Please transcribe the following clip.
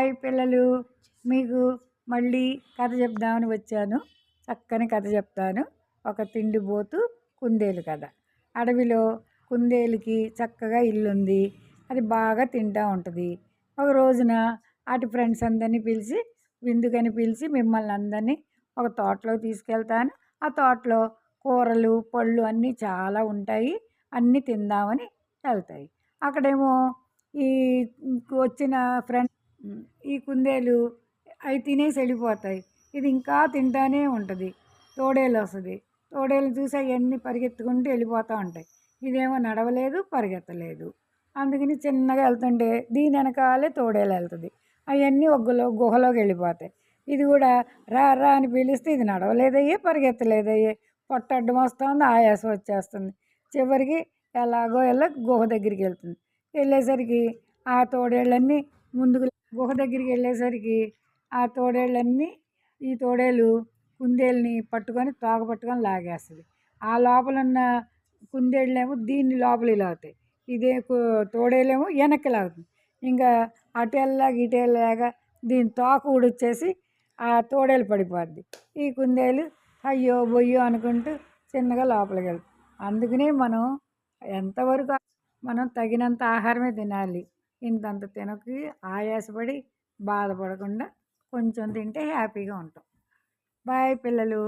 Hi పిల్లలు, మీకు మళ్ళీ కథ చెప్దామని వచ్చాను. చక్కని కథ చెప్తాను. ఒక తిండిపోతు కుందేలు కథ. అడవిలో కుందేలుకి చక్కగా ఇల్లుంది. అది బాగా తింటూ ఉంటుంది. ఒక రోజున అటు ఫ్రెండ్స్ అందరినీ పిలిచి విందుకని పిలిచి మిమ్మల్ని అందరినీ ఒక తోటలోకి తీసుకెళ్తాను. ఆ తోటలో కూరలు పళ్ళు అన్నీ చాలా ఉంటాయి. అన్నీ తిందామని వెళ్తాయి. అక్కడేమో ఈ వచ్చిన ఫ్రెండ్స్ ఈ కుందేలు అవి తినేసి వెళ్ళిపోతాయి. ఇది ఇంకా తింటానే ఉంటుంది. తోడేలు వస్తుంది. తోడేలు చూసి అవన్నీ పరిగెత్తుకుంటూ వెళ్ళిపోతూ ఉంటాయి. ఇదేమో నడవలేదు, పరిగెత్తలేదు. అందుకని చిన్నగా వెళ్తుంటే దీని వెనకాలే తోడేలు వెళ్తుంది. అవన్నీ ఒక గుహలోకి వెళ్ళిపోతాయి. ఇది కూడా రా రా అని పిలిస్తే ఇది నడవలేదయ్యే, పరిగెత్తలేదయ్యే, పొట్ట అడ్డం వస్తుంది, ఆయాసం వచ్చేస్తుంది. చివరికి ఎలాగో ఎలా గుహ దగ్గరికి వెళ్తుంది. వెళ్ళేసరికి ఆ తోడేళ్ళన్నీ ముందుకు గుహ దగ్గరికి వెళ్ళేసరికి ఆ తోడేళ్ళన్నీ ఈ తోడేలు కుందేలుని పట్టుకొని తోక పట్టుకొని లాగేస్తుంది. ఆ లోపల ఉన్న కుందేళ్ళేమో దీన్ని లోపలికి లాగుతాయి. ఇదే తోడేలేమో వెనక్కి లాగుతుంది. ఇంకా అటెల్లాగా ఇటెల్లాగా దీని తోక ఊడొచ్చేసి ఆ తోడేలు పడిపోద్ది. ఈ కుందేలు అయ్యో బొయ్యో అనుకుంటూ చిన్నగా లోపలికి వెళ్తుంది. అందుకనే ఎంతవరకు మనం తగినంత ఆహారమే తినాలి. ఇంతంత తినకి ఆయాసపడి బాధపడకుండా కొంచెం తింటే హ్యాపీగా ఉంటాం. బాయ్ పిల్లలు.